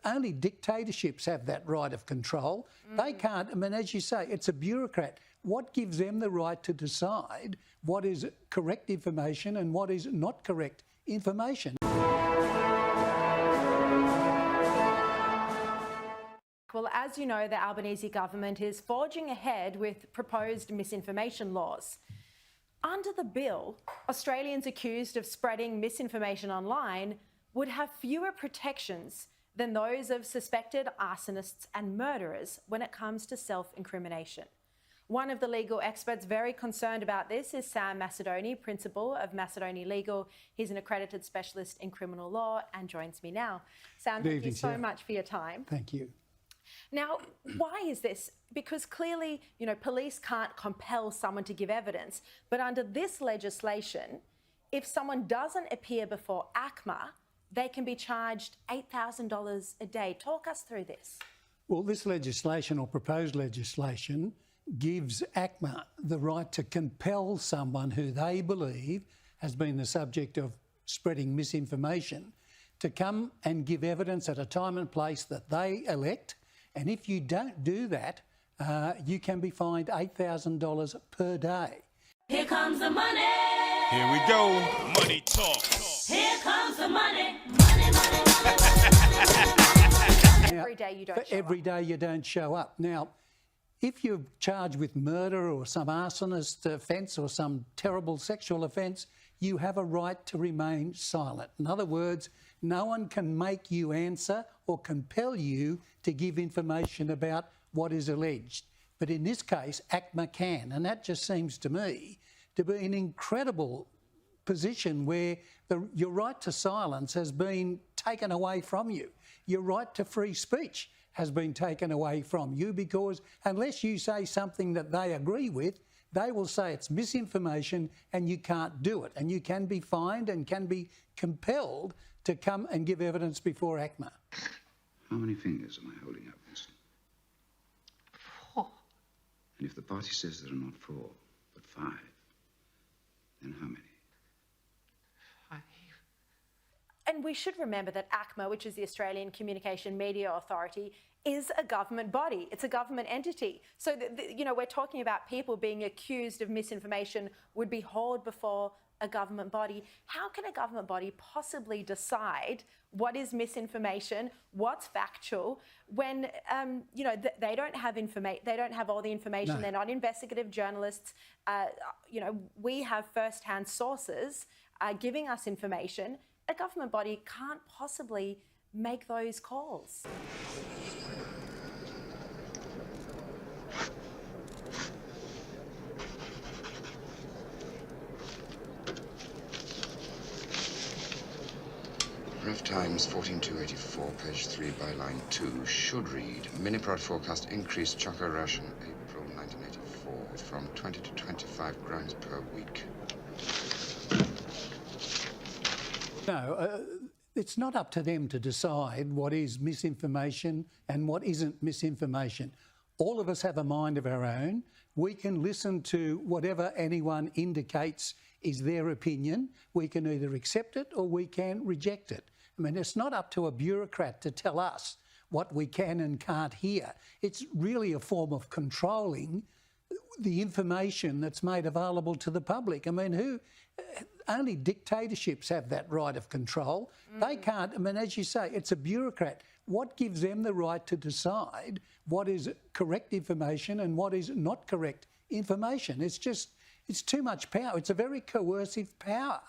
only dictatorships have that right of control. They can't, I mean, as you say, it's a bureaucrat. What gives them the right to decide what is correct information and what is not correct information? Well, as you know, the Albanese government is forging ahead with proposed misinformation laws. Under the bill, Australians accused of spreading misinformation online would have fewer protections than those of suspected arsonists and murderers when it comes to self-incrimination. One of the legal experts very concerned about this is Sam Macedoni, Principal of Macedoni Legal. He's an accredited specialist in criminal law and joins me now. Sam, thank you so much for your time. Thank you. Now, why is this? Because clearly, you know, police can't compel someone to give evidence, but under this legislation, if someone doesn't appear before ACMA, they can be charged $8,000 a day. Talk us through this. Well, this legislation or proposed legislation gives ACMA the right to compel someone who they believe has been the subject of spreading misinformation to come and give evidence at a time and place that they elect. And if you don't do that, you can be fined $8,000 per day. Here comes the money. Here we go. Money talk. Here comes the money. Money, money, money, money. Every day you don't show up. Every day you don't show up. Now, if you're charged with murder or some arsonist offence or some terrible sexual offence, you have a right to remain silent. In other words, no one can make you answer or compel you to give information about what is alleged. But in this case, ACMA can, and that just seems to me to be an incredible position where your right to silence has been taken away from you. Your right to free speech has been taken away from you because unless you say something that they agree with, they will say it's misinformation and you can't do it. And you can be fined and can be compelled to come and give evidence before ACMA. How many fingers am I holding up, Winston? 4. And if the party says there are not 4, but 5, then how many? 5. And we should remember that ACMA, which is the Australian Communication Media Authority, is a government body. It's a government entity. So, you know, we're talking about people being accused of misinformation would be hauled before a government body. How can a government body possibly decide what is misinformation, what's factual, when you know they don't have they don't have all the information. No. They're not investigative journalists. You know, we have first-hand sources giving us information. A government body can't possibly make those calls. Rough Times 14284, page 3 by line 2, should read, Miniprod forecast increased chocolate ration April 1984 from 20 to 25 grams per week. No, it's not up to them to decide what is misinformation and what isn't misinformation. All of us have a mind of our own. We can listen to whatever anyone indicates is their opinion. We can either accept it or we can reject it. I mean, it's not up to a bureaucrat to tell us what we can and can't hear. It's really a form of controlling the information that's made available to the public. I mean, only dictatorships have that right of control. They can't, I mean, as you say, it's a bureaucrat. What gives them the right to decide what is correct information and what is not correct information? It's too much power. It's a very coercive power.